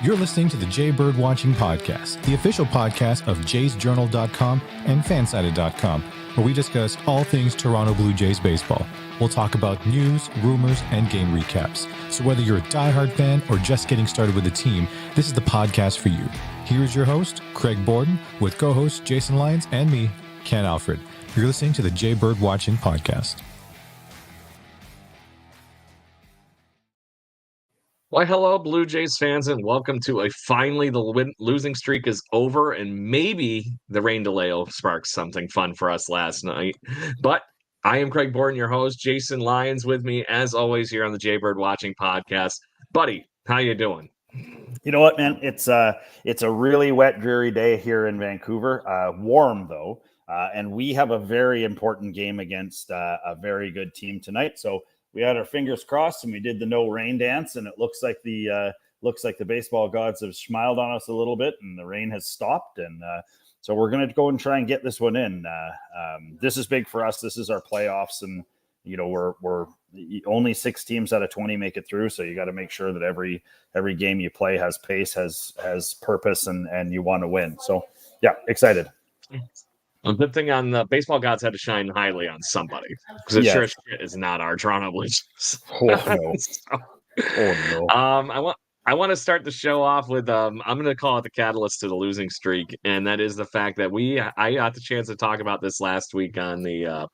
You're listening to the Jay Bird Watching Podcast, the official podcast of jaysjournal.com and fansided.com, where we discuss all things Toronto Blue Jays baseball. We'll talk about news, rumors, and game recaps. So whether you're a diehard fan or just getting started with the team, this is the podcast for you. Here's your host, Craig Borden, with co-hosts Jason Lyons and me, Ken Alfred. You're listening to the Jay Bird Watching Podcast. Why, hello, Blue Jays fans, and welcome to finally the losing streak is over, and maybe the rain delay will spark something fun for us last night. But I am Craig Borden, your host. Jason Lyons with me, as always, here on the Jay Bird Watching Podcast. Buddy, how you doing? You know what, man? It's a really wet, dreary day here in Vancouver. Warm, though, and we have a very important game against a very good team tonight. So we had our fingers crossed and we did the no rain dance, and it looks like the baseball gods have smiled on us a little bit and the rain has stopped. And so we're going to go and try and get this one in. This is big for us. This is our playoffs, and you know, we're only 6 teams out of 20 make it through. So you got to make sure that every game you play has pace, has purpose, and you want to win. So yeah, excited. A good thing on the baseball gods had to shine highly on somebody, because it sure as shit is not our Toronto Blue Jays. Oh no! Oh no! I want to start the show off with I'm going to call it the catalyst to the losing streak, and that is the fact that I got the chance to talk about this last week on the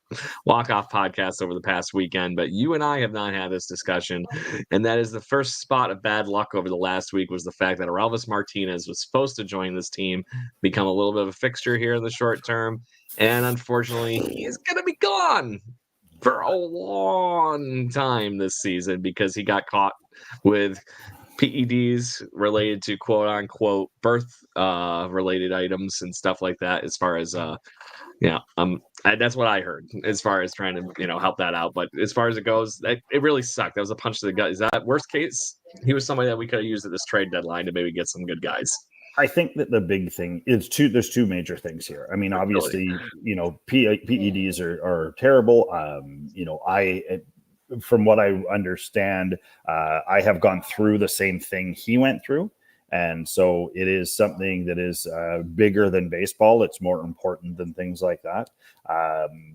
Walk-Off podcast over the past weekend, but you and I have not had this discussion, and that is the first spot of bad luck over the last week was the fact that Orelvis Martinez was supposed to join this team, become a little bit of a fixture here in the short term, and unfortunately he is going to be gone for a long time this season because he got caught with PEDs related to quote unquote birth related items and stuff like that, as far as that's what I heard as far as trying to help that out. But as far as it goes, it really sucked. That was a punch to the gut. Is that worst case? He was somebody that we could have used at this trade deadline to maybe get some good guys. I think that the big thing is there's two major things here. I mean, obviously, PEDs are terrible. From what I understand, I have gone through the same thing he went through. And so it is something that is bigger than baseball. It's more important than things like that.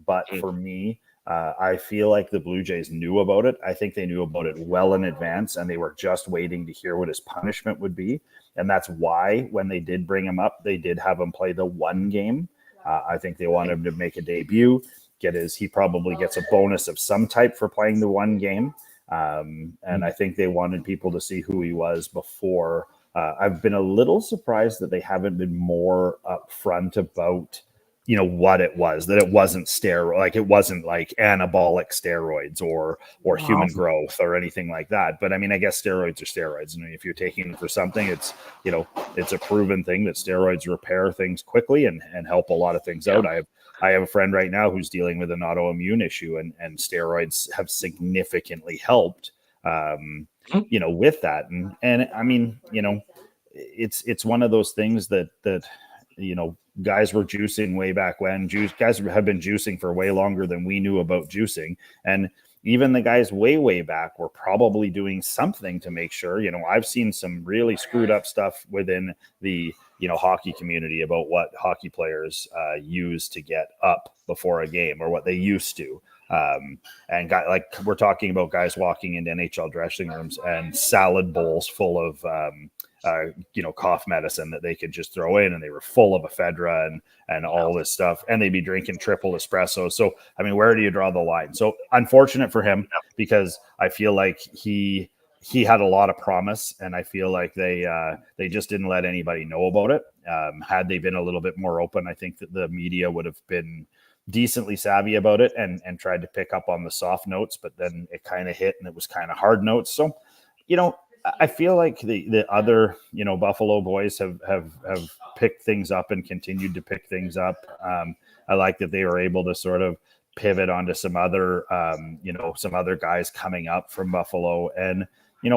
But for me, I feel like the Blue Jays knew about it. I think they knew about it well in advance, and they were just waiting to hear what his punishment would be. And that's why when they did bring him up, they did have him play the one game. I think they wanted him to make a debut. He probably gets a bonus of some type for playing the one game. And I think they wanted people to see who he was before. I've been a little surprised that they haven't been more upfront about, what it was, that it wasn't steroid, like it wasn't like anabolic steroids or human growth or anything like that. But I mean, I guess steroids are steroids. And if you're taking them for something, it's a proven thing that steroids repair things quickly and help a lot of things out. I have a friend right now who's dealing with an autoimmune issue, and steroids have significantly helped, with that. And I mean, it's one of those things that guys were juicing way back when. Guys have been juicing for way longer than we knew about juicing. And even the guys way back were probably doing something to make sure. I've seen some really screwed up stuff within the hockey community about what hockey players use to get up before a game, or what they used to. And we're talking about guys walking into NHL dressing rooms and salad bowls full of cough medicine that they could just throw in, and they were full of ephedra and all this stuff, and they'd be drinking triple espresso. So I mean, where do you draw the line? So unfortunate for him, because I feel like he had a lot of promise, and I feel like they just didn't let anybody know about it. Had they been a little bit more open, I think that the media would have been decently savvy about it and tried to pick up on the soft notes, but then it kind of hit and it was kind of hard notes. So, I feel like the other, Buffalo boys have picked things up and continued to pick things up. I like that they were able to sort of pivot onto some other guys coming up from Buffalo and,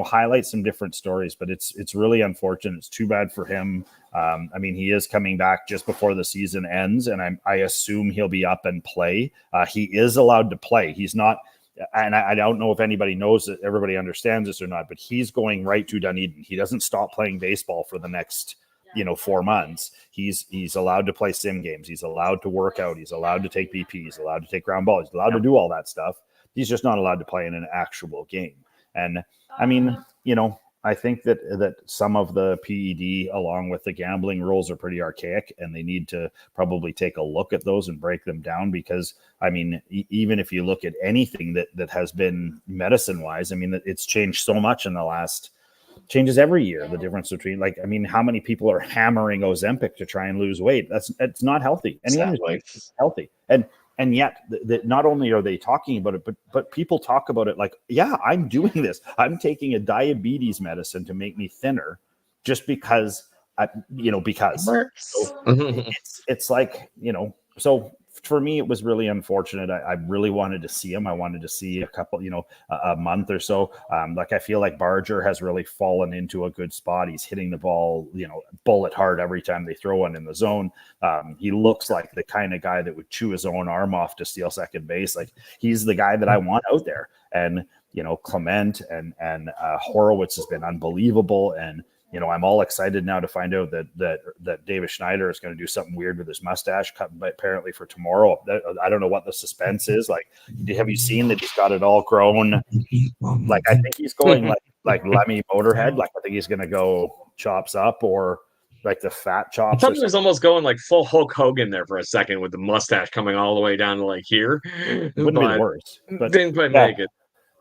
highlight some different stories, but it's really unfortunate. It's too bad for him. I mean, he is coming back just before the season ends, and I assume he'll be up and play. He is allowed to play. He's not and I don't know if anybody knows that, everybody understands this or not, but he's going right to Dunedin. He doesn't stop playing baseball for the next 4 months. He's allowed to play sim games. He's allowed to work out. He's allowed to take BP. He's allowed to take ground ball. He's allowed to do all that stuff. He's just not allowed to play in an actual game. And I mean, I think that some of the PED along with the gambling rules are pretty archaic, and they need to probably take a look at those and break them down, because I mean, even if you look at anything that has been medicine wise, I mean, it's changed so much in the last, changes every year. The difference between, like, I mean, how many people are hammering Ozempic to try and lose weight? It's not healthy. Anyone who's healthy. And yet, not only are they talking about it, but people talk about it like, yeah, I'm doing this. I'm taking a diabetes medicine to make me thinner, just because, because. So it's like, so for me, it was really unfortunate. I really wanted to see him. I wanted to see a couple, a month or so. Like, I feel like Barger has really fallen into a good spot. He's hitting the ball, bullet hard every time they throw one in the zone. He looks like the kind of guy that would chew his own arm off to steal second base. Like, he's the guy that I want out there. And, Clement and Horowitz has been unbelievable. And, I'm all excited now to find out that Davis Schneider is going to do something weird with his mustache, cut apparently for tomorrow. I don't know what the suspense is. Like, have you seen that he's got it all grown? Like, I think he's going like Lemmy Motorhead. Like, I think he's going to go chops up, or like the fat chops. I thought he was almost going like full Hulk Hogan there for a second, with the mustache coming all the way down to like here. Wouldn't be the worst, but didn't quite make it.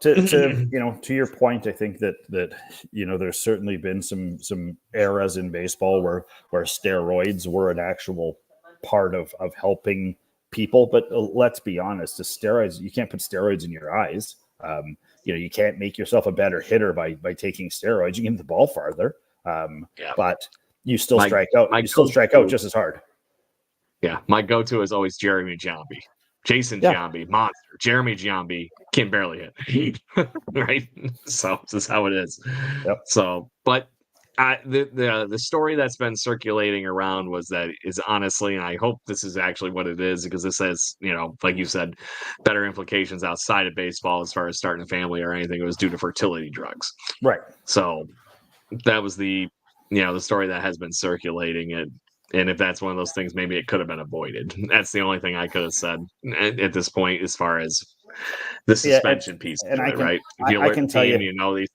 To your point, I think that there's certainly been some eras in baseball where steroids were an actual part of helping people. But let's be honest, the steroids, you can't put steroids in your eyes. You can't make yourself a better hitter by taking steroids. You can hit the ball farther, but you still strike out. You still strike out just as hard. Yeah, my go-to is always Jeremy Giambi. Jason Giambi, monster. Jeremy Giambi can barely hit. Right? So this is how it is. Yep. So, but the story that's been circulating around is honestly, and I hope this is actually what it is, because this has, like you said, better implications outside of baseball as far as starting a family or anything. It was due to fertility drugs. Right. So that was the story that has been circulating. And if that's one of those things, maybe it could have been avoided. That's the only thing I could have said at this point, as far as the suspension piece. And right? If you I can tell you, these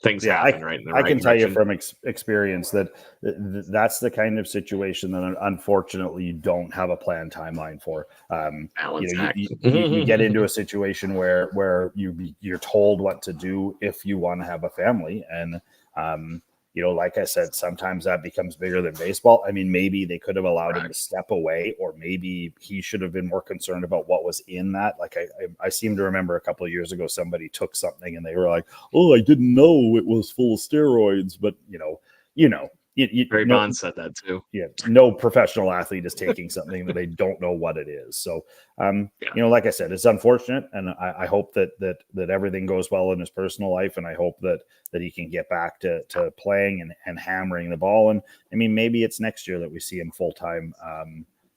things happen, right? I can tell you from experience that that's the kind of situation that unfortunately you don't have a planned timeline for. You get into a situation where you're told what to do if you want to have a family, and like I said, sometimes that becomes bigger than baseball. I mean, maybe they could have allowed him to step away, or maybe he should have been more concerned about what was in that. Like, I seem to remember a couple of years ago, somebody took something and they were like, "Oh, I didn't know it was full of steroids." But Barry Bonds said that too. Yeah, no professional athlete is taking something that they don't know what it is. So, like I said, it's unfortunate, and I hope that everything goes well in his personal life, and I hope that he can get back to playing and hammering the ball. And I mean, maybe it's next year that we see him full time.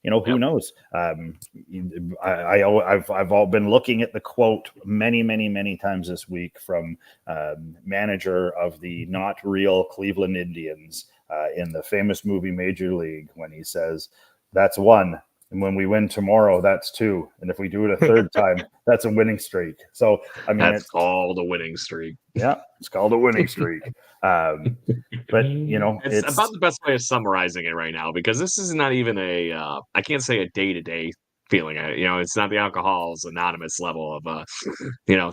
Who knows? I've all been looking at the quote many times this week from manager of the not real Cleveland Indians in the famous movie Major League, when he says, "That's one. And when we win tomorrow, that's two. And if we do it a third time, that's a winning streak." So, I mean, that's called a winning streak. Yeah, it's called a winning streak. But it's about the best way of summarizing it right now, because this is not even I can't say a day-to-day feeling. It's not the Alcoholics Anonymous level of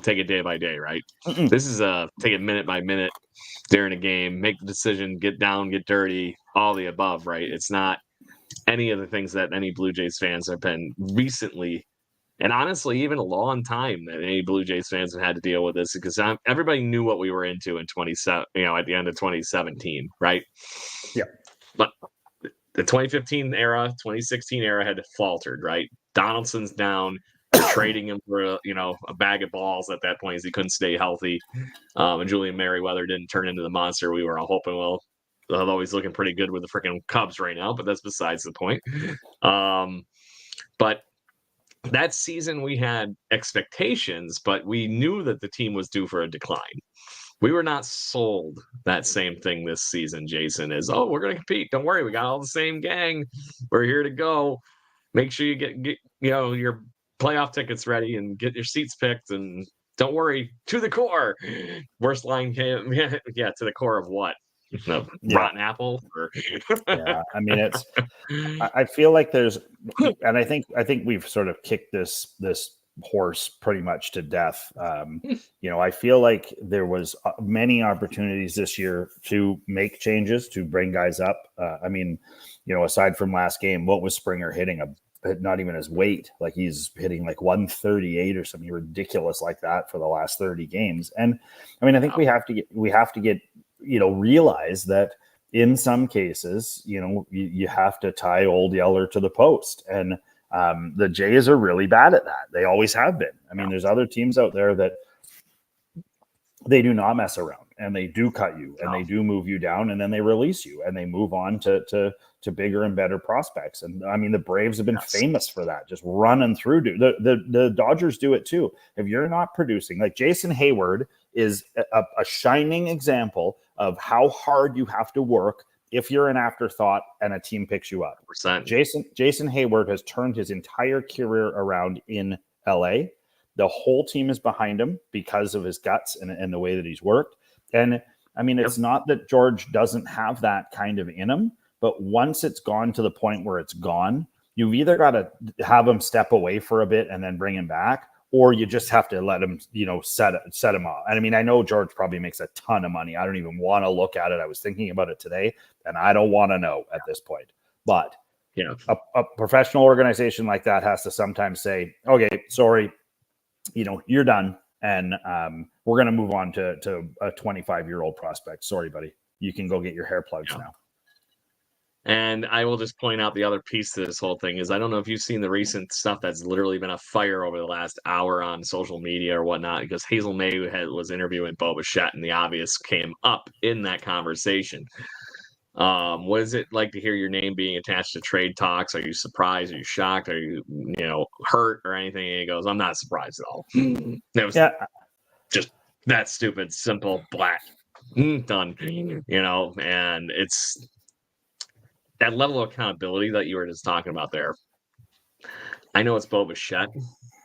take it day by day, right? Mm-mm. This is take it minute by minute during a game, make the decision, get down, get dirty, all the above, right? It's not any of the things that any Blue Jays fans have been recently, and honestly, even a long time, that any Blue Jays fans have had to deal with this, because everybody knew what we were into in at the end of 2017, right? Yeah. But the 2015 era, 2016 era had faltered, right? Donaldson's down. Trading him for a bag of balls at that point, as he couldn't stay healthy. And Julian Merriweather didn't turn into the monster we were all hoping. Well, although he's looking pretty good with the freaking Cubs right now, but that's besides the point. But that season we had expectations, but we knew that the team was due for a decline. We were not sold that same thing this season, Jason, is, oh, we're going to compete. Don't worry. We got all the same gang. We're here to go. Make sure you get your playoff tickets ready and get your seats picked. And don't worry, to the core. Worst line came, to the core of what? Rotten apple? Or... yeah, I mean, I feel like there's, and I think we've sort of kicked this horse pretty much to death. I feel like there was many opportunities this year to make changes, to bring guys up. Aside from last game, what was Springer hitting? Not even his weight. Like, he's hitting like 138 or something ridiculous like that for the last 30 games. And I mean, I think we have to get realize that in some cases, you have to tie old Yeller to the post. And the Jays are really bad at that. They always have been. I mean, there's other teams out there that they do not mess around, and they do cut you, and they do move you down, and then they release you, and they move on to bigger and better prospects. And I mean, the Braves have been famous for that, just running through. The Dodgers do it too. If you're not producing, like Jason Hayward is a shining example of how hard you have to work if you're an afterthought and a team picks you up. Jason Hayward has turned his entire career around in LA. The whole team is behind him because of his guts and the way that he's worked. And I mean, it's not that George doesn't have that kind of in him, but once it's gone to the point where it's gone, you've either got to have him step away for a bit and then bring him back, or you just have to let him, set him off. And I mean, I know George probably makes a ton of money. I don't even want to look at it. I was thinking about it today, and I don't want to know at this point. But a professional organization like that has to sometimes say, okay, sorry, you're done. And we're going to move on to a 25-year-old prospect. Sorry, buddy. You can go get your hair plugs now. And I will just point out the other piece to this whole thing is, I don't know if you've seen the recent stuff that's literally been a fire over the last hour on social media or whatnot, because Hazel May was interviewing Bo Bichette, and the obvious came up in that conversation. What is it like to hear your name being attached to trade talks? Are you surprised? Are you shocked? Are you, hurt or anything? And he goes, I'm not surprised at all. It was just that stupid, simple, black, done, and it's that level of accountability that you were just talking about there. I know it's Bo Bichette,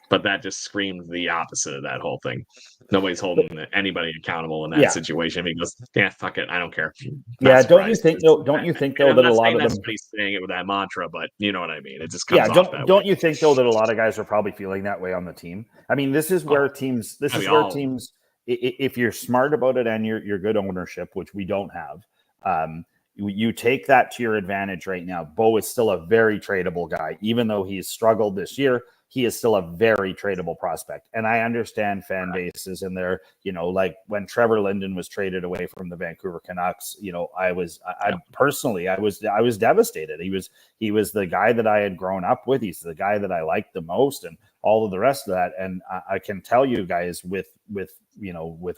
but that just screamed the opposite of that whole thing. Nobody's holding anybody accountable in that situation. He goes, fuck it, I don't care. Don't you think though that a lot of them saying it with that mantra, but you know what I mean? It just comes off that don't way. You think though that a lot of guys are probably feeling that way on the team? I mean, this is where teams, if you're smart about it and you're good ownership, which we don't have, you take that to your advantage right now. Bo is still a very tradable guy. Even though he's struggled this year, he is still a very tradable prospect. And I understand fan bases and they're, like when Trevor Linden was traded away from the Vancouver Canucks, I was devastated. He was the guy that I had grown up with. He's the guy that I liked the most and all of the rest of that. And I can tell you guys with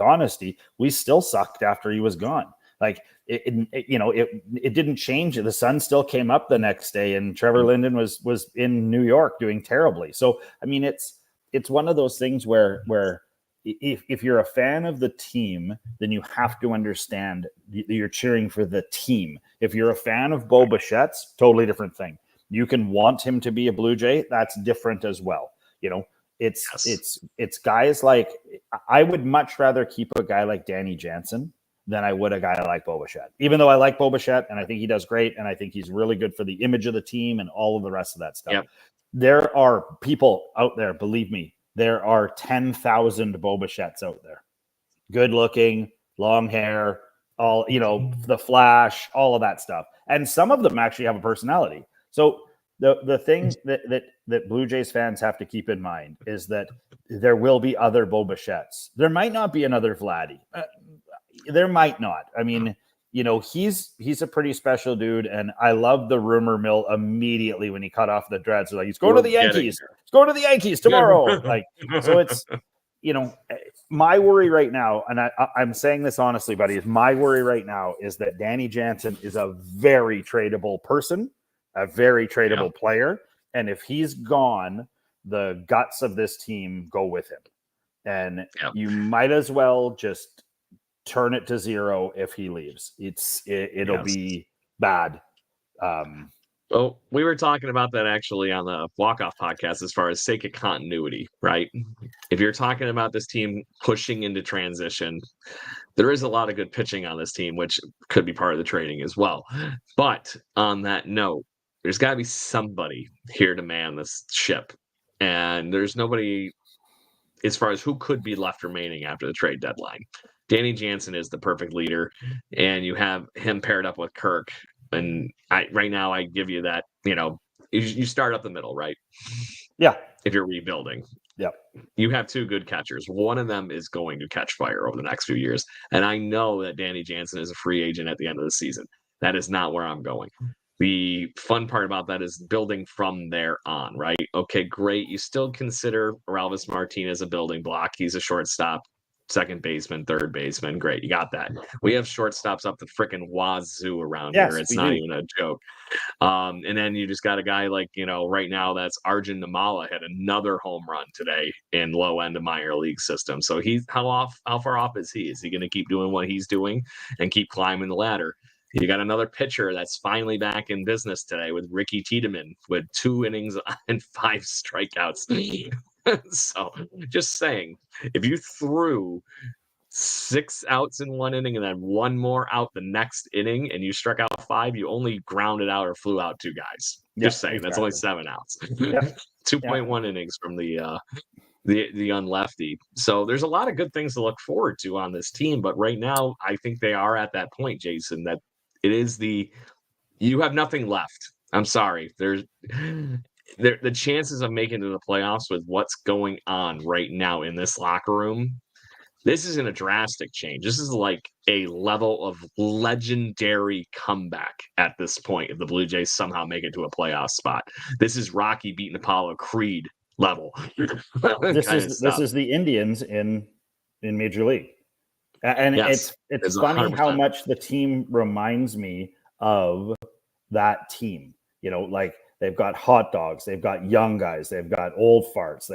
honesty, we still sucked after he was gone. Like it didn't change. The sun still came up the next day, and Trevor Linden was in New York doing terribly. So I mean, it's one of those things where if you're a fan of the team, then you have to understand you're cheering for the team. If you're a fan of Bo Bichette's, totally different thing. You can want him to be a Blue Jay. That's different as well. It's guys like, I would much rather keep a guy like Danny Jansen than I would a guy like Bo Bichette. Even though I like Bo Bichette and I think he does great and I think he's really good for the image of the team and all of the rest of that stuff. Yep. There are people out there, believe me, there are 10,000 Bo Bichettes out there. Good looking, long hair, all, the flash, all of that stuff. And some of them actually have a personality. So the thing that Blue Jays fans have to keep in mind is that there will be other Bo Bichettes. There might not be another Vladdy. There might not. I mean, he's a pretty special dude, and I love the rumor mill immediately when he cut off the dreads. Like, he's going to the Yankees. He's going to the Yankees tomorrow. Like, so it's, my worry right now, and I'm saying this honestly, buddy, is my worry right now is that Danny Jansen is a very tradable person, a very tradable player, and if he's gone, the guts of this team go with him. And you might as well just turn it to 0 if he leaves. It'll be bad. Well, we were talking about that actually on the walk-off podcast as far as sake of continuity, right? If you're talking about this team pushing into transition, there is a lot of good pitching on this team, which could be part of the trading as well. But on that note, there's got to be somebody here to man this ship. And there's nobody as far as who could be left remaining after the trade deadline. Danny Jansen is the perfect leader, and you have him paired up with Kirk. And right now, I give you that, you start up the middle, right? Yeah. If you're rebuilding. Yep. You have 2 good catchers. One of them is going to catch fire over the next few years. And I know that Danny Jansen is a free agent at the end of the season. That is not where I'm going. The fun part about that is building from there on, right? Okay, great. You still consider Orelvis Martinez a building block. He's a shortstop, second baseman, third baseman. Great. You got that. We have shortstops up the freaking wazoo around here. It's not even a joke. And then you just got a guy like, right now that's Arjun Namala had another home run today in low end of minor league system. So how far off is he? Is he going to keep doing what he's doing and keep climbing the ladder? You got another pitcher that's finally back in business today with Ricky Tiedemann with 2 innings and 5 strikeouts. So just saying, if you threw 6 outs in 1 inning and then 1 more out the next inning and you struck out 5, you only grounded out or flew out 2 guys. Just saying, exactly. That's only 7 outs. 2.1 innings from the unlefty. So there's a lot of good things to look forward to on this team. But right now, I think they are at that point, Jason, that it is you have nothing left. I'm sorry. The chances of making it to the playoffs with what's going on right now in this locker room, this isn't a drastic change. This is like a level of legendary comeback at this point if the Blue Jays somehow make it to a playoff spot. This is Rocky beating Apollo Creed level. This is the Indians in Major League. And yes, it's funny 100%. How much the team reminds me of that team. Like they've got hot dogs, they've got young guys, they've got old farts,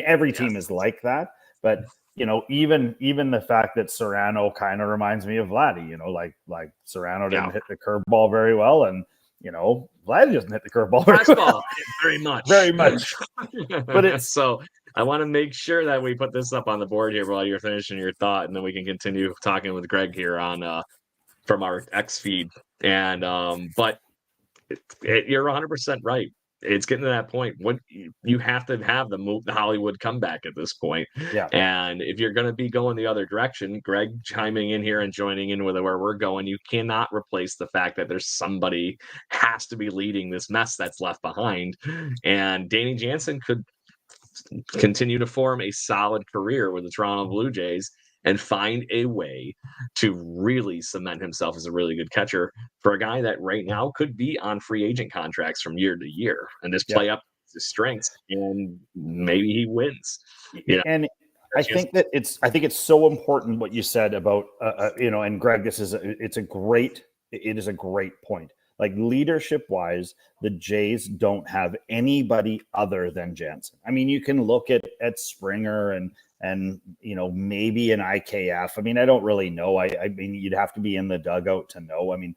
every team is like that. But even the fact that Serrano kind of reminds me of Vladdy. Like Serrano didn't hit the curveball very well, and Vladdy doesn't hit the curveball very much. Very much. But it's so. I want to make sure that we put this up on the board here while you're finishing your thought, and then we can continue talking with Greg here on from our X feed. And but you're 100% right. It's getting to that point when you have to have the Hollywood comeback at this point. Yeah. And if you're going to be going the other direction, Greg chiming in here and joining in with where we're going, you cannot replace the fact that there's somebody has to be leading this mess that's left behind. And Danny Jansen could continue to form a solid career with the Toronto Blue Jays and find a way to really cement himself as a really good catcher for a guy that right now could be on free agent contracts from year to year and just play up his strengths, and maybe he wins. And I think it's so important what you said about and Greg, it is a great point. Like leadership wise, the Jays don't have anybody other than Jansen. I mean, you can look at Springer and maybe an IKF. I mean, I don't really know. I mean, you'd have to be in the dugout to know. I mean,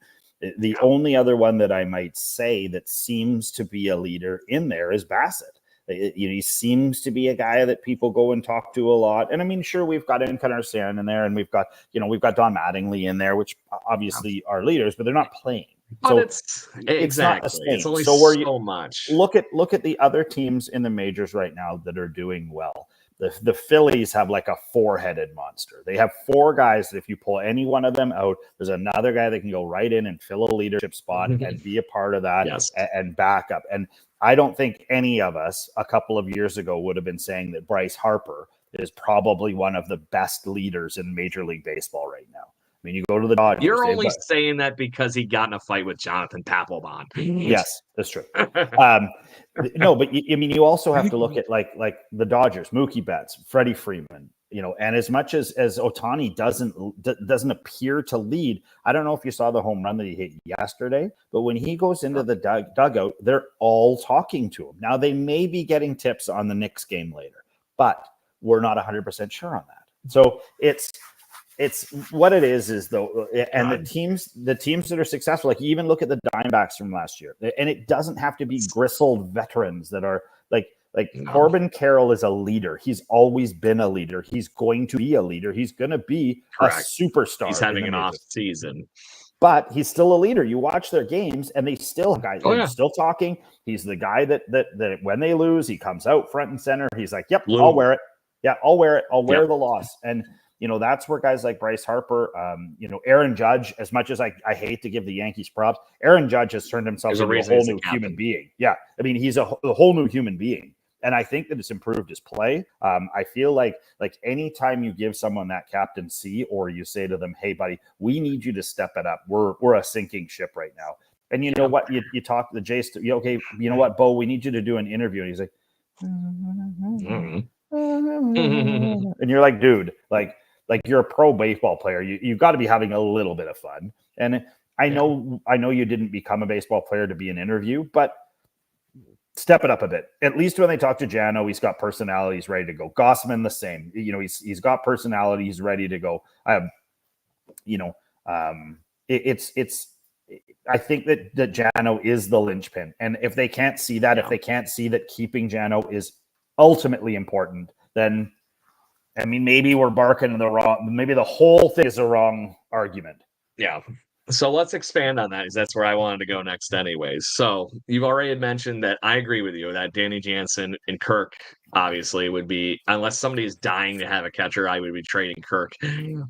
the only other one that I might say that seems to be a leader in there is Bassett. He seems to be a guy that people go and talk to a lot. And I mean, sure, we've got Encarnacion in there, and we've got Don Mattingly in there, which obviously are leaders, but they're not playing. So it's exactly. It's only so much. Look at the other teams in the majors right now that are doing well. The Phillies have like a 4-headed monster. They have 4 guys that if you pull any one of them out, there's another guy that can go right in and fill a leadership spot and be a part of that and back up. And I don't think any of us a couple of years ago would have been saying that Bryce Harper is probably one of the best leaders in Major League Baseball right now. I mean, you go to the Dodgers. You're only saying that because he got in a fight with Jonathan Papelbon. Yes, that's true. No, but you also have to look at like the Dodgers, Mookie Betts, Freddie Freeman, and as much as Ohtani doesn't appear to lead, I don't know if you saw the home run that he hit yesterday, but when he goes into the dugout, they're all talking to him. Now, they may be getting tips on the Knicks game later, but we're not 100% sure on that. So it's what it is though, and the teams that are successful, like you even look at the Diamondbacks from last year, and it doesn't have to be gristled veterans that are like Corbin Carroll is a leader. He's always been a leader. He's going to be a leader. He's going to be a superstar. He's having an off season, but he's still a leader. You watch their games, and they still still talking. He's the guy that when they lose, he comes out front and center. He's like, "Yep, I'll wear it. Yeah, I'll wear it. I'll wear the loss." And that's where guys like Bryce Harper, Aaron Judge. As much as I hate to give the Yankees props, Aaron Judge has turned himself into a whole new human being. Yeah, I mean, he's a whole new human being. And I think that it's improved his play. I feel like anytime you give someone that captaincy, or you say to them, "Hey, buddy, we need you to step it up. We're a sinking ship right now." And you know what? You talk to the Jays. Okay, you know what, Bo? We need you to do an interview. And he's like, and you're like, dude, like you're a pro baseball player. You've got to be having a little bit of fun. And I know you didn't become a baseball player to be an interview, but step it up a bit. At least when they talk to Jano, he's got personality. He's ready to go. Gossman, the same. He's got personality. He's ready to go. I think that Jano is the linchpin. And if they can't see that, if they can't see that keeping Jano is ultimately important, then maybe we're barking the wrong. Maybe the whole thing is a wrong argument. Yeah. So let's expand on that, because that's where I wanted to go next anyways. So you've already mentioned that I agree with you that Danny Jansen and Kirk obviously would be, unless somebody is dying to have a catcher, I would be trading Kirk.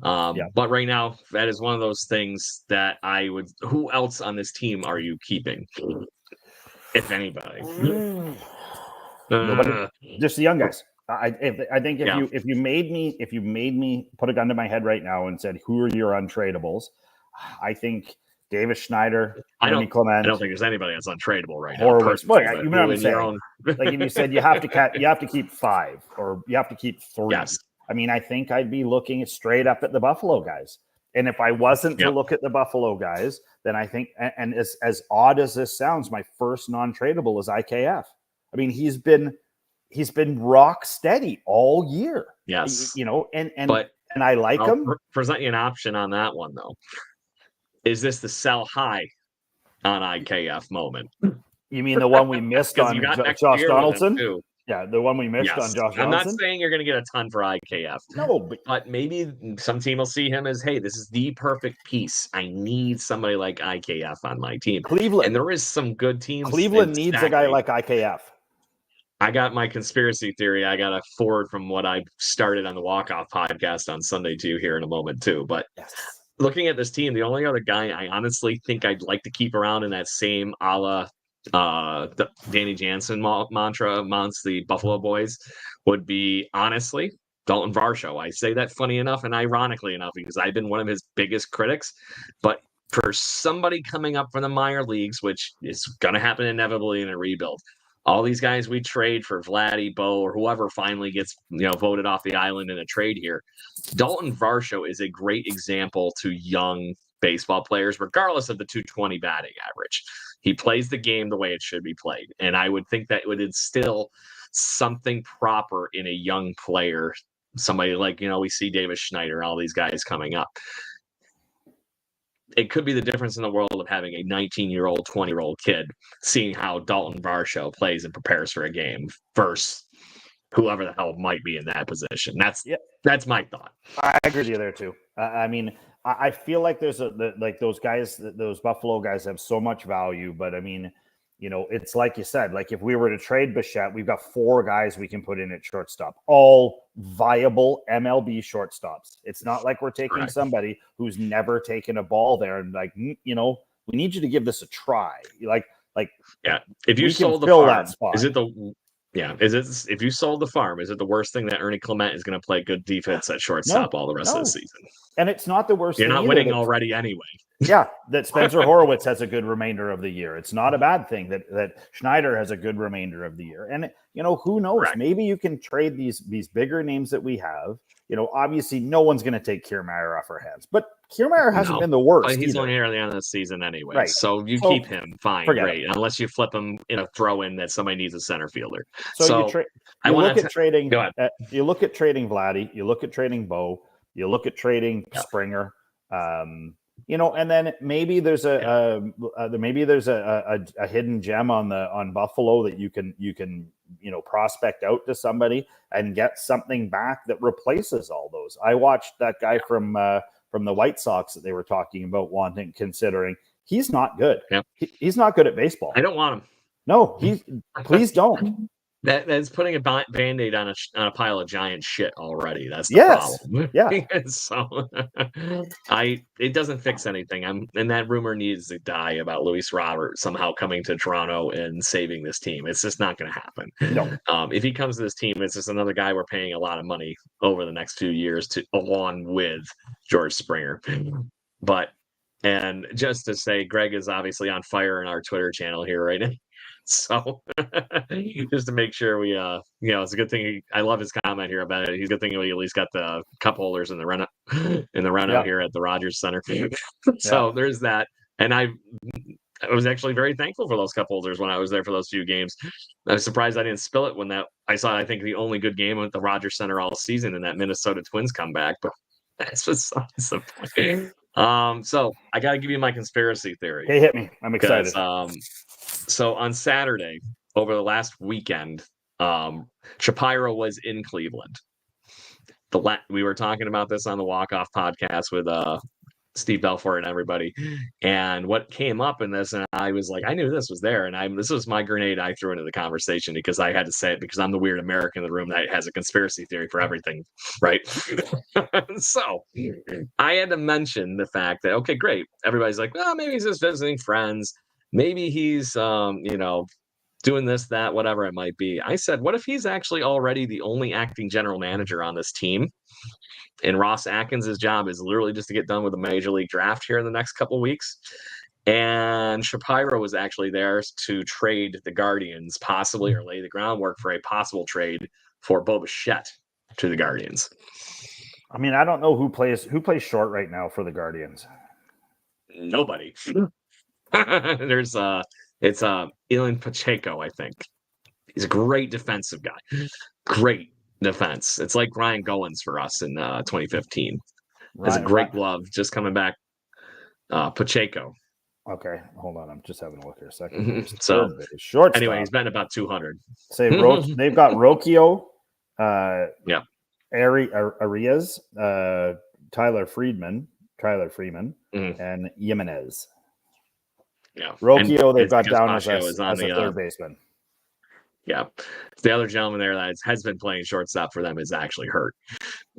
But right now, that is one of those things that I would. Who else on this team are you keeping, if anybody? Nobody, just the young guys. I think if you made me put a gun to my head right now and said, who are your untradables? I think Davis Schneider, Ernie Clement. I don't think there's anybody that's untradeable right now. You know what I'm saying? Like if you said you have to keep 5 or you have to keep 3. Yes. I mean, I think I'd be looking straight up at the Buffalo guys. And if I wasn't to look at the Buffalo guys, then I think, and as odd as this sounds, my first non-tradable is IKF. I mean, he's been rock steady all year. Yes. And I like him. Present you an option on that one though. Is this the sell high on IKF moment? You mean the one we missed on Josh Donaldson? Yeah, the one we missed on Josh Donaldson. I'm not saying you're going to get a ton for IKF. No, but maybe some team will see him as, hey, this is the perfect piece. I need somebody like IKF on my team. Cleveland. And there is some good teams. Cleveland needs a guy like IKF. I got my conspiracy theory. I got to forward from what I started on the Walk-Off podcast on Sunday to you here in a moment too. But looking at this team, the only other guy I honestly think I'd like to keep around in that same a la the Danny Jansen mantra amongst the Buffalo boys would be, honestly, Dalton Varsho. I say that funny enough and ironically enough because I've been one of his biggest critics. But for somebody coming up from the minor leagues, which is going to happen inevitably in a rebuild, all these guys we trade for Vladdy, Bo, or whoever finally gets voted off the island in a trade here, Dalton Varsho is a great example to young baseball players, regardless of the 220 batting average. He plays the game the way it should be played. And I would think that it would instill something proper in a young player. Somebody like, we see Davis Schneider, all these guys coming up. It could be the difference in the world of having a 19-year-old, 20-year-old kid seeing how Dalton Varsho plays and prepares for a game versus whoever the hell might be in that position. That's my thought. I agree with you there too. I mean, I feel like there's those guys, those Buffalo guys have so much value, but I mean, it's like you said, like if we were to trade Bichette, we've got 4 guys we can put in at shortstop, all viable MLB shortstops. It's not like we're taking somebody who's never taken a ball there and we need you to give this a try. If you sold the farm, if you sold the farm, is it the worst thing that Ernie Clement is going to play good defense at shortstop all the rest of the season? And it's not the worst. You're not winning already anyway. Yeah, that Spencer Horowitz has a good remainder of the year. It's not a bad thing that Schneider has a good remainder of the year. And, who knows? Correct. Maybe you can trade these bigger names that we have. Obviously, no one's going to take Kiermaier off our hands. But Kiermaier hasn't been the worst. But he's either. only here at the end of the season anyway. Right. So you keep him, fine, great. Him. Unless you flip him in a throw-in that somebody needs a center fielder. So you look at trading. Go ahead. You look at trading Vladdy. You look at trading Bo. You look at trading Springer. And then maybe there's a hidden gem on Buffalo that you can prospect out to somebody and get something back that replaces all those. I watched that guy from the White Sox that they were talking about considering. He's not good. Yeah. He's not good at baseball. I don't want him. No, please don't. That's putting a Band-Aid on a pile of giant shit already. That's the problem. Yeah. So it doesn't fix anything. And that rumor needs to die about Luis Robert somehow coming to Toronto and saving this team. It's just not going to happen. No. If he comes to this team, it's just another guy we're paying a lot of money over the next few years along with George Springer. And just to say, Greg is obviously on fire in our Twitter channel here right now. So just to make sure we, it's a good thing. I love his comment here about it. He's a good thing we at least got the cup holders in the run out here at the Rogers Center. So there's that. And I was actually very thankful for those cup holders when I was there for those few games. I was surprised I didn't spill it when I saw, I think, the only good game at the Rogers Center all season in that Minnesota Twins comeback. But that's besides the point. So I got to give you my conspiracy theory. Hey, hit me. I'm excited. So on Saturday, over the last weekend, Shapiro was in Cleveland. We were talking about this on the Walk-Off podcast with Steve Belfort and everybody. And what came up in this, and I was like, I knew this was there. And this was my grenade I threw into the conversation because I had to say it because I'm the weird American in the room that has a conspiracy theory for everything, right? So I had to mention the fact that, okay, great. Everybody's like, well, maybe he's just visiting friends. Maybe he's, doing this, that, whatever it might be. I said, what if he's actually already the only acting general manager on this team? And Ross Atkins' job is literally just to get done with the major league draft here in the next couple of weeks. And Shapiro was actually there to trade the Guardians, possibly, or lay the groundwork for a possible trade for Bo Bichette to the Guardians. I mean, I don't know who plays short right now for the Guardians. Nobody. It's Ilan Pacheco, I think. He's a great defensive guy. Great defense. It's like Ryan Goins for us in 2015. Has a great glove, just coming back. Pacheco. Okay, hold on. I'm just having a look here a second. So short. Anyway, he's been about 200. They've got Rocchio, Arias, Tyler Freeman, and Jimenez. Yeah, Rocchio they've got down as a third baseman. Yeah, the other gentleman there that has been playing shortstop for them is actually hurt,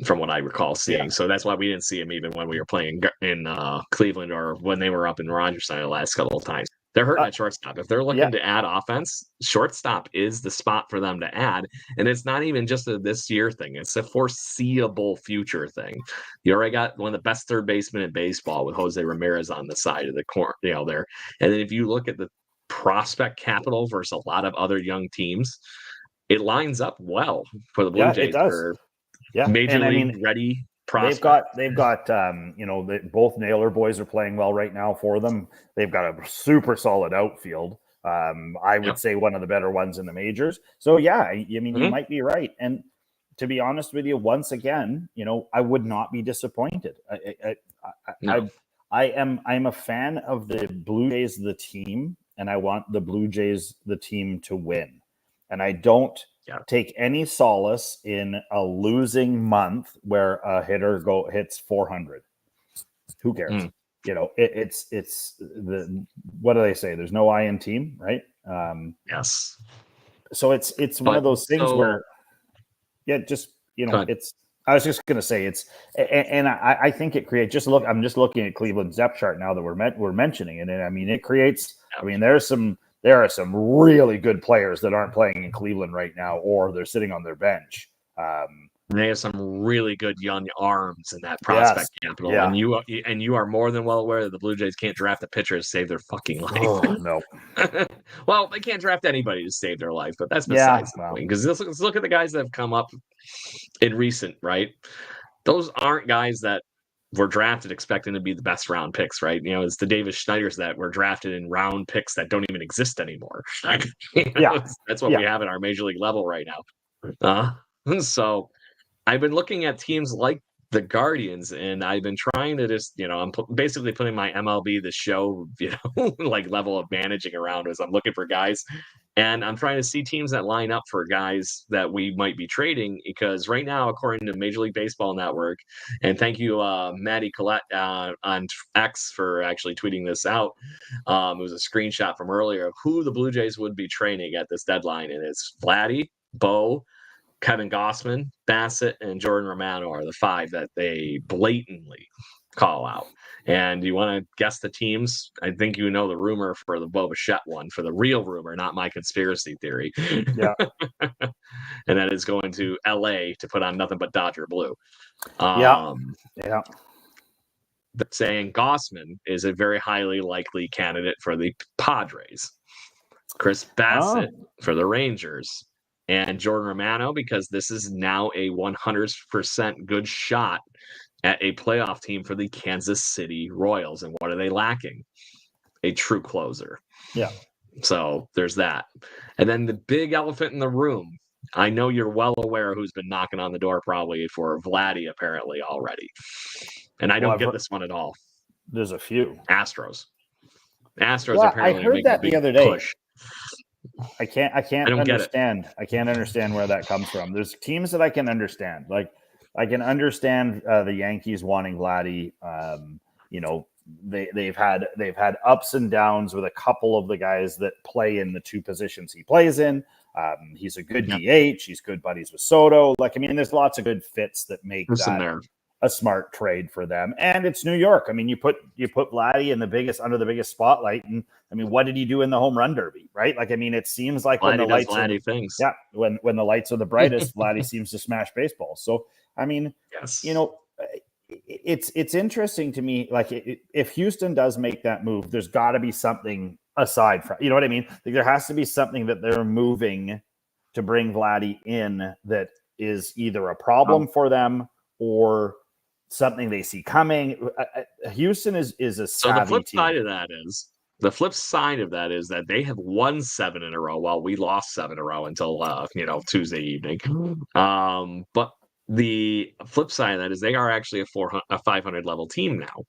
from what I recall seeing. Yeah. So that's why we didn't see him even when we were playing in Cleveland or when they were up in Rogers Center the last couple of times. They're hurting at shortstop. If they're looking to add offense, shortstop is the spot for them to add. And it's not even just a this year thing. It's a foreseeable future thing. You already got one of the best third basemen in baseball with Jose Ramirez on the side of the corner, there. And then if you look at the prospect capital versus a lot of other young teams, it lines up well for the Blue Jays for major league ready prospect. They've got both Naylor boys are playing well right now for them. They've got a super solid outfield. I would say one of the better ones in the majors. So you might be right. And to be honest with you, once again, I would not be disappointed. I'm a fan of the Blue Jays, the team, and I want the Blue Jays, the team, to win. And I don't take any solace in a losing month where a hitter hits 400. Who cares? It's the, what do they say? There's no I in team, right? Yes. So it's one of those things where, it's. I was just going to say I think it creates. I'm just looking at Cleveland's depth chart now that we're mentioning it, and I mean it creates. I mean there are some really good players that aren't playing in Cleveland right now, or they're sitting on their bench. They have some really good young arms in that prospect capital, and you are more than well aware that the Blue Jays can't draft a pitcher to save their fucking life. Oh, no. Well, they can't draft anybody to save their life, but that's besides the point. Because let's look at the guys that have come up in recent, right? Those aren't guys that were drafted expecting to be the best round picks, right? It's the Davis Schneiders that were drafted in round picks that don't even exist anymore. That's what we have at our major league level right now. So I've been looking at teams like the Guardians, and I've been trying to just, I'm basically putting my MLB The Show, like level of managing around as I'm looking for guys. And I'm trying to see teams that line up for guys that we might be trading, because right now, according to Major League Baseball Network, and thank you, Maddie Collette on X for actually tweeting this out. It was a screenshot from earlier of who the Blue Jays would be trading at this deadline. And it's Vladdy, Bo, Kevin Gossman, Bassett, and Jordan Romano are the 5 that they blatantly call out. And you want to guess the teams? I think you know the rumor for the Bo Bichette one, for the real rumor, not my conspiracy theory. Yeah. And that is going to LA to put on nothing but Dodger blue. Saying Gossman is a very highly likely candidate for the Padres. Chris Bassett for the Rangers. And Jordan Romano, because this is now a 100% good shot at a playoff team for the Kansas City Royals. And what are they lacking? A true closer. Yeah. So there's that. And then the big elephant in the room. I know you're well aware who's been knocking on the door probably for Vladdy apparently already. And I don't get this one at all. There's a few. Astros apparently. I heard that the other day. Push. I can't understand. I can't understand where that comes from. There's teams that I can understand. Like I can understand the Yankees wanting Vladdy. They've had ups and downs with a couple of the guys that play in the 2 positions he plays in. He's a good DH. He's good buddies with Soto. There's lots of good fits that make that a smart trade for them. And it's New York. You put Vladdy in under the biggest spotlight. And what did he do in the home run derby? Right. it seems like when the lights when the lights are the brightest, Vladdy seems to smash baseball. So, it's interesting to me. If Houston does make that move, there's got to be something aside from, you know what I mean? There has to be something that they're moving to bring Vladdy in that is either a problem for them or something they see coming. Houston is a savvy so the flip team. side of that is that they have won 7 in a row while we lost 7 in a row until Tuesday evening. But the flip side of that is they are actually a 500 level team now.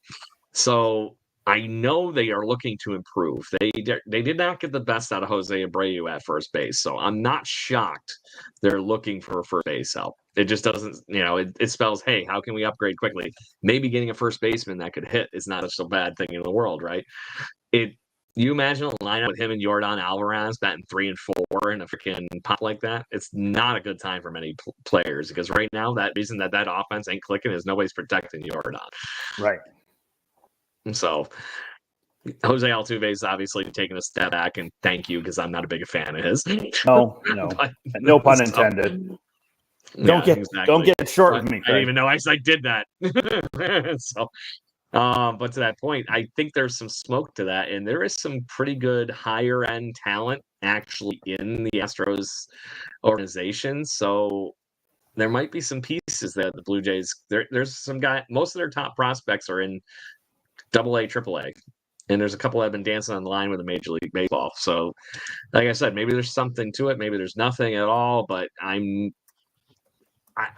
So I know they are looking to improve. They did not get the best out of Jose Abreu at first base, so I'm not shocked they're looking for first base help. It just doesn't, it spells, hey, how can we upgrade quickly? Maybe getting a first baseman that could hit is not such a bad thing in the world, right? You imagine a lineup with him and Yordan Alvarez batting 3 and 4 in a freaking pop like that. It's not a good time for many players, because right now that reason that offense ain't clicking is nobody's protecting Yordan. Right. So Jose Altuve is obviously taking a step back, and thank you, because I'm not a big fan of his. No, no pun intended. Don't get short with me, Craig. I didn't even know I did that. So, but to that point, I think there's some smoke to that, and there is some pretty good higher end talent actually in the Astros organization. So there might be some pieces that the Blue Jays. There's some guy. Most of their top prospects are in AA, AAA. And there's a couple that have been dancing on the line with the Major League Baseball. So, like I said, maybe there's something to it. Maybe there's nothing at all. But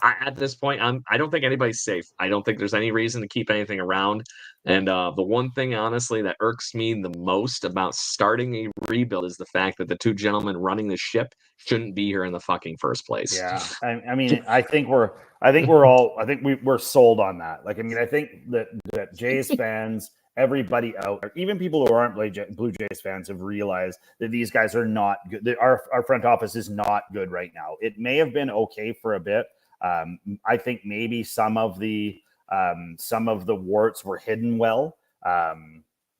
at this point, I don't think anybody's safe. I don't think there's any reason to keep anything around. And the one thing, honestly, that irks me the most about starting a rebuild is the fact that the 2 gentlemen running the ship shouldn't be here in the fucking first place. Yeah, I think we're sold on that. I think that Jays fans, everybody out there, even people who aren't Blue Jays fans, have realized that these guys are not good. Our front office is not good right now. It may have been okay for a bit. I think maybe some of the warts were hidden well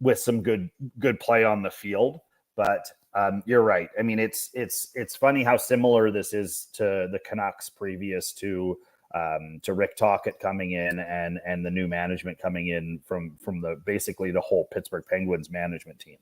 with some good play on the field. But you're right. It's funny how similar this is to the Canucks previous to to Rick Tocchet coming in and the new management coming in from the basically the whole Pittsburgh Penguins management team.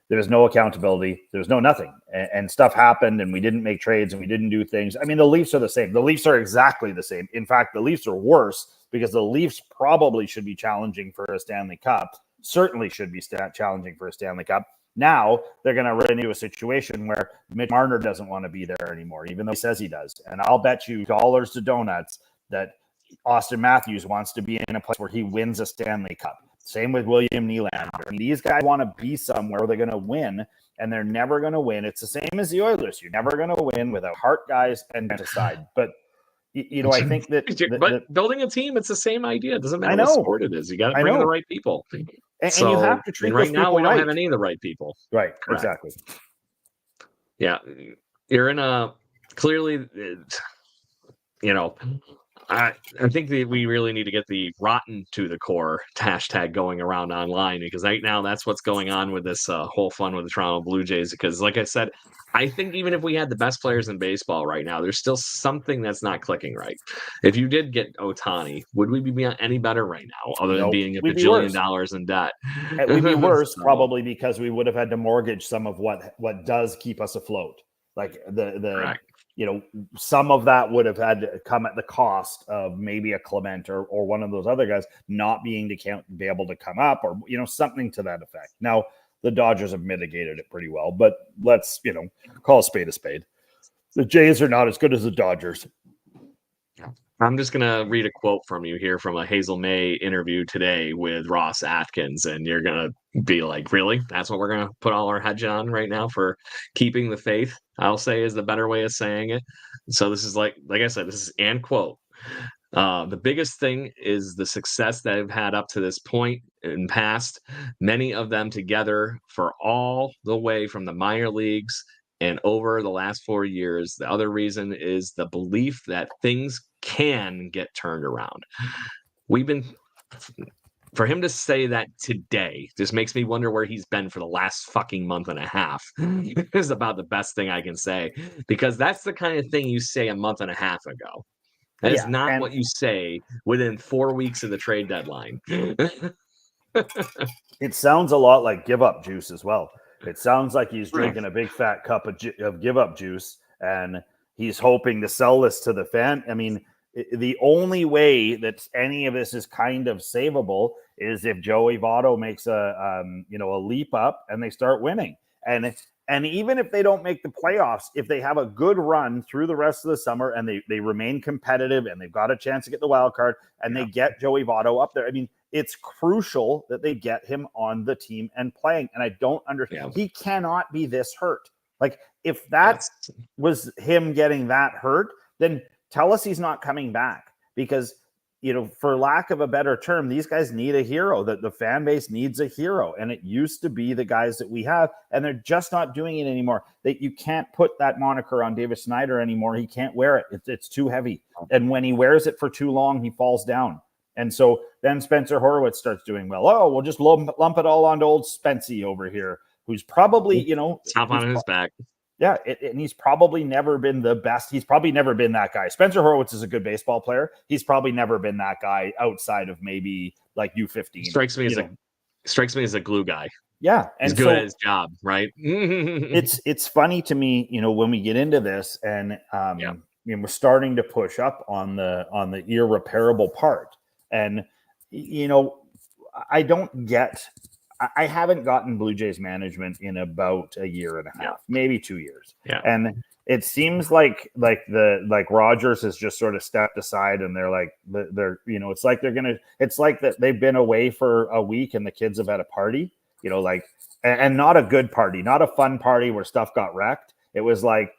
There was no accountability. There was no nothing. And stuff happened, and we didn't make trades, and we didn't do things. I mean, the Leafs are the same. The Leafs are exactly the same. In fact, the Leafs are worse because the Leafs probably should be challenging for a Stanley Cup. Certainly should be challenging for a Stanley Cup. Now they're going to run into a situation where Mitch Marner doesn't want to be there anymore, even though he says he does. And I'll bet you dollars to donuts that Austin Matthews wants to be in a place where he wins a Stanley Cup. Same with William Nylander. I mean, these guys want to be somewhere where they're going to win, and they're never going to win. It's the same as the Oilers. You're never going to win without heart guys and decide. But you know, I think that building a team, it's the same idea. It doesn't matter what sport it is. You got to bring in the right people. And you have to treat right now. We don't have any of the right people. Right. Correct. Exactly. Yeah, you're in a clearly. You know, I think that we really need to get the rotten to the core hashtag going around online, because right now that's what's going on with this whole fun with the Toronto Blue Jays. Because like I said, I think even if we had the best players in baseball right now, there's still something that's not clicking right. If you did get Ohtani, would we be any better right now other than being a bajillion dollars in debt? We'd be worse probably because we would have had to mortgage some of what does keep us afloat. Like the you know, some of that would have had to come at the cost of maybe a Clement or one of those other guys not being be able to come up, or, you know, something to that effect. Now, the Dodgers have mitigated it pretty well, but let's, you know, call a spade a spade. The Jays are not as good as the Dodgers. I'm just going to read a quote from you here from a Hazel May interview today with Ross Atkins, and you're going to be like, really? That's what we're going to put all our hedge on right now for keeping the faith, I'll say, is the better way of saying it. So this is like I said, this is and quote. The biggest thing is the success that I've had up to this point in past, many of them together for all the way from the minor leagues and over the last 4 years. The other reason is the belief that things can get turned around. For him to say that today just makes me wonder where he's been for the last fucking month and a half. Is about the best thing I can say, because that's the kind of thing you say a month and a half ago. That is not what you say within 4 weeks of the trade deadline. It sounds a lot like give up juice as well. It sounds like he's drinking a big fat cup of give up juice, and he's hoping to sell this to the fan. I mean, the only way that any of this is kind of savable is if Joey Votto makes a leap up and they start winning. And even if they don't make the playoffs, if they have a good run through the rest of the summer and they remain competitive and they've got a chance to get the wild card and they get Joey Votto up there, I mean, it's crucial that they get him on the team and playing. And I don't understand. He cannot be this hurt. Like, if that was him getting that hurt, then tell us he's not coming back, because, you know, for lack of a better term, these guys need a hero. That the fan base needs a hero, and it used to be the guys that we have, and they're just not doing it anymore. That you can't put that moniker on David Snyder anymore. He can't wear it. It's too heavy, and when he wears it for too long, he falls down. And so then Spencer Horwitz starts doing well. Oh, we'll just lump it all onto old Spency over here, who's probably, you know, top on his back. Yeah, and he's probably never been the best. He's probably never been that guy. Spencer Horwitz is a good baseball player. He's probably never been that guy outside of maybe like U15. Strikes me as a glue guy. Yeah, and he's good at his job, right? It's funny to me, you know, when we get into this, and you know, we're starting to push up on the irreparable part, and you know, I haven't gotten Blue Jays management in about a year and a half, maybe 2 years. Yeah. And it seems like Rogers has just sort of stepped aside, and they're you know, it's like that they've been away for a week and the kids have had a party, you know, like, and not a good party, not a fun party where stuff got wrecked. It was like,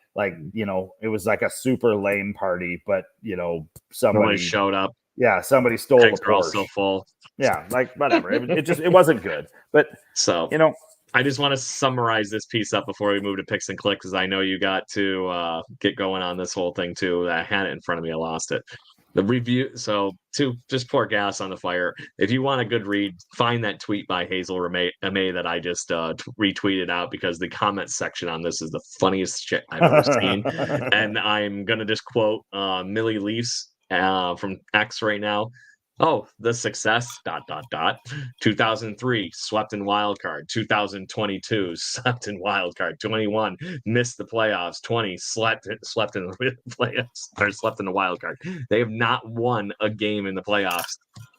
you know, it was like a super lame party, but, you know, somebody showed up. Yeah, somebody stole the Porsche. Are all so full. Yeah, like whatever. It wasn't good. But so, you know, I just want to summarize this piece up before we move to picks and clicks, because I know you got to get going on this whole thing too. I had it in front of me, I lost it. The review. So to just pour gas on the fire. If you want a good read, find that tweet by Hazel Ramey that I just retweeted out, because the comment section on this is the funniest shit I've ever seen. And I'm gonna just quote Millie Leafs from X right now. Oh, the success, ... 2003, swept in wild card. 2022, swept in wild card. 21, missed the playoffs. 20, slept in the playoffs, or slept in the wild card. They have not won a game in the playoffs.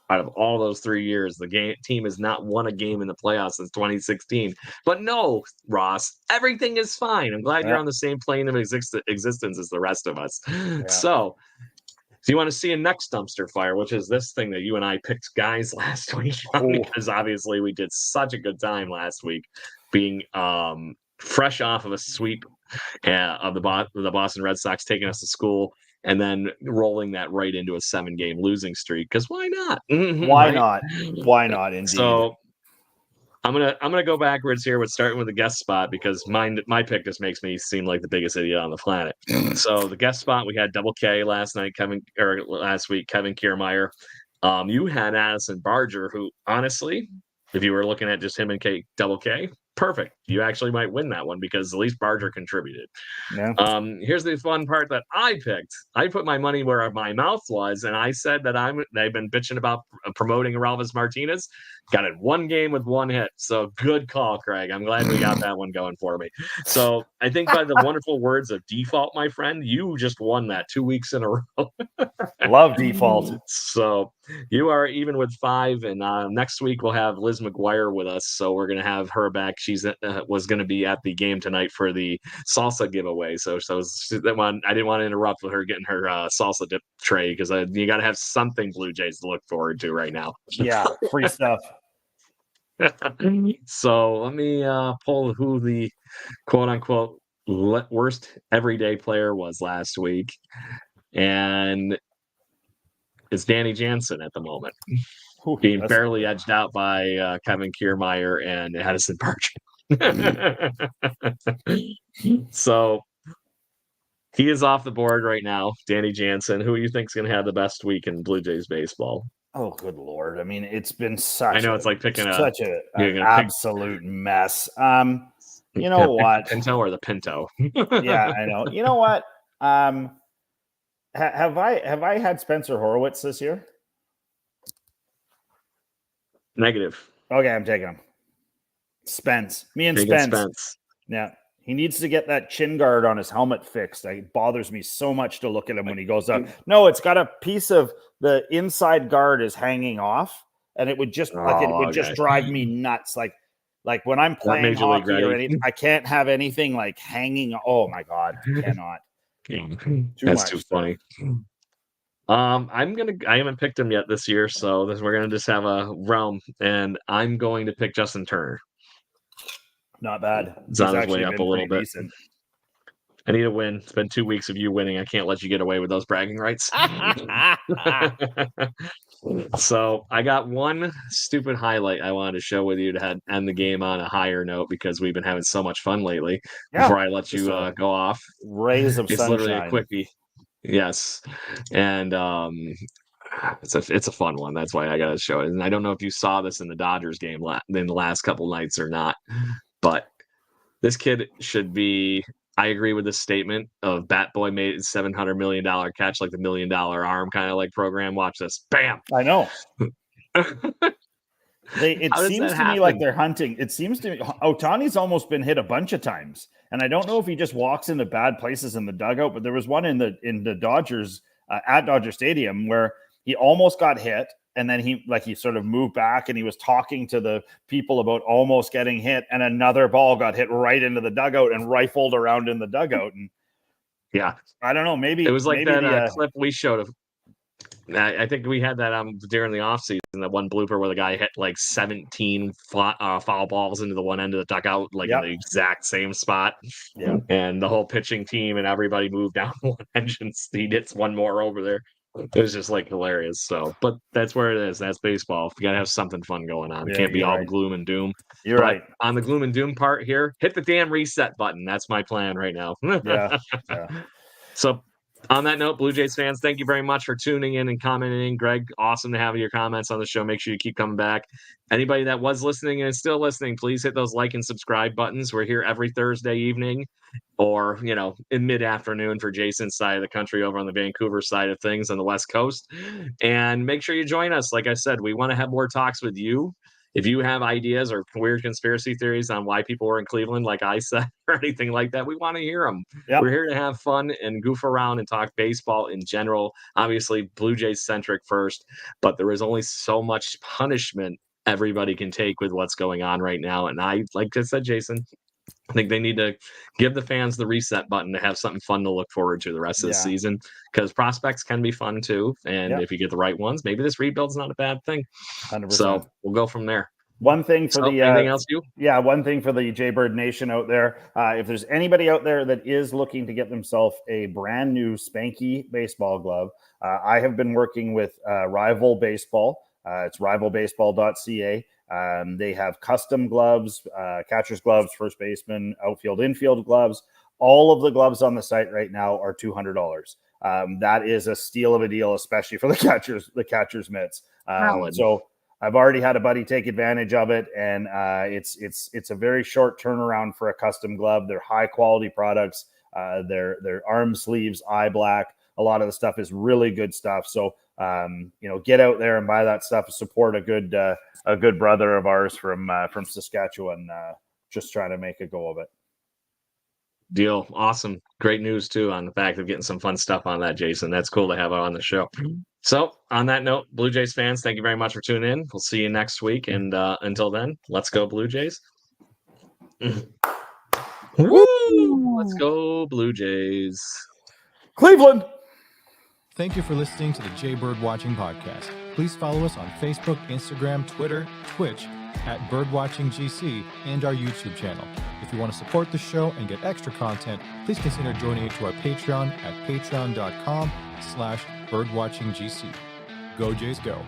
Out of all those 3 years, the team has not won a game in the playoffs since 2016. But no, Ross, everything is fine. I'm glad you're on the same plane of existence as the rest of us. Yeah. So you want to see a next dumpster fire, which is this thing that you and I picked guys last week, because obviously we did such a good time last week, being fresh off of a sweep of the Boston Red Sox taking us to school, and then rolling that right into a 7-game losing streak. Because why not? Why not? Why not? Indeed. So I'm gonna go backwards here with starting with the guest spot, because my pick just makes me seem like the biggest idiot on the planet. So the guest spot, we had Double K last week, Kevin Kiermaier. You had Addison Barger, who honestly, if you were looking at just him and Double K, perfect. You actually might win that one, because at least Barger contributed. Yeah. Here's the fun part that I picked. I put my money where my mouth was, and I said that they've been bitching about promoting Arelvis Martinez. Got it 1 game with 1 hit. So good call, Craig. I'm glad we got that one going for me. So I think by the wonderful words of default, my friend, you just won that 2 weeks in a row. Love default. So you are even with 5, and next week we'll have Liz McGuire with us. So we're going to have her back. She's was going to be at the game tonight for the salsa giveaway. So I didn't want to interrupt with her getting her salsa dip tray, because you got to have something Blue Jays to look forward to right now. Yeah, free stuff. So let me pull who the quote unquote worst everyday player was last week, and it's Danny Jansen at the moment, being barely edged out by Kevin Kiermaier and Addison Barger. So he is off the board right now. Danny Jansen, who you think is going to have the best week in Blue Jays baseball? Oh, good Lord. I mean, it's been such it's like picking such an absolute mess. You know what? Pinto or the Pinto? Yeah, I know. You know what? Have I had Spencer Horwitz this year? Negative. Okay, I'm taking him. Spence. Me and Spence. Yeah. He needs to get that chin guard on his helmet fixed. It bothers me so much to look at him when he goes up. No, it's got a piece of the inside guard is hanging off, and it would just just drive me nuts. Like when I'm playing hockey or anything, I can't have anything like hanging. Oh my God, I cannot. That's too funny. I haven't picked him yet this year, so we're gonna just have a realm, and I'm going to pick Justin Turner. Not bad. He's on his way up a little bit. Decent. I need a win. It's been 2 weeks of you winning. I can't let you get away with those bragging rights. So I got one stupid highlight I wanted to show with you to end the game on a higher note, because we've been having so much fun lately. Yeah, before I let you go off, rays of sunshine. Literally a quickie. Yes, and it's a fun one. That's why I got to show it. And I don't know if you saw this in the Dodgers game in the last couple nights or not, but this kid should be. I agree with this statement of Bat Boy made $700 million catch, like the $1 million arm kind of like program. Watch this. Bam. I know. It seems to me like they're hunting. It seems to me Ohtani's almost been hit a bunch of times. And I don't know if he just walks into bad places in the dugout, but there was one in the Dodgers at Dodger Stadium where he almost got hit. And then he sort of moved back and he was talking to the people about almost getting hit, and another ball got hit right into the dugout and rifled around in the dugout. And yeah, I don't know. Maybe it was like that clip we showed of. I think we had that during the offseason, that one blooper where the guy hit like 17 foul balls into the one end of the dugout, in the exact same spot. Yeah, and the whole pitching team and everybody moved down one edge, and he hits one more over there. It was just hilarious. So, but that's where it is. That's baseball. You gotta have something fun going on. It can't be all gloom and doom. You're right. On the gloom and doom part here, hit the damn reset button. That's my plan right now. Yeah. So On that note, Blue Jays fans, thank you very much for tuning in and commenting. Greg, awesome to have your comments on the show. Make sure you keep coming back. Anybody that was listening and is still listening, please hit those like and subscribe buttons. We're here every Thursday evening or, in mid-afternoon for Jason's side of the country over on the Vancouver side of things on the West Coast. And make sure you join us. Like I said, we want to have more talks with you. If you have ideas or weird conspiracy theories on why people were in Cleveland, like I said, or anything like that, we want to hear them. Yep. We're here to have fun and goof around and talk baseball in general. Obviously, Blue Jays centric first, but there is only so much punishment everybody can take with what's going on right now. And like I said, Jason, I think they need to give the fans the reset button to have something fun to look forward to the rest of the season, because prospects can be fun too. And if you get the right ones, maybe this rebuild's not a bad thing. 100%. So we'll go from there. One thing for anything else, you? Yeah, one thing for the Jaybird Nation out there. If there's anybody out there that is looking to get themselves a brand new spanky baseball glove, I have been working with Rival Baseball. It's rivalbaseball.ca. They have custom gloves, catcher's gloves, first baseman, outfield, infield gloves. All of the gloves on the site right now are $200. That is a steal of a deal, especially for the catcher's mitts. So I've already had a buddy take advantage of it, and it's a very short turnaround for a custom glove. They're high quality products. Their arm sleeves, eye black. A lot of the stuff is really good stuff. So get out there and buy that stuff. Support a good brother of ours from Saskatchewan. Just trying to make a go of it. Deal. Awesome. Great news too on the fact of getting some fun stuff on that, Jason. That's cool to have on the show. So on that note, Blue Jays fans, thank you very much for tuning in. We'll see you next week. And until then, let's go Blue Jays. Woo! Let's go Blue Jays. Cleveland. Thank you for listening to the Jaybird Watching Podcast. Please follow us on Facebook, Instagram, Twitter, Twitch, at BirdwatchingGC, and our YouTube channel. If you want to support the show and get extra content, please consider joining to our Patreon at patreon.com/birdwatchinggc. Go Jays, go.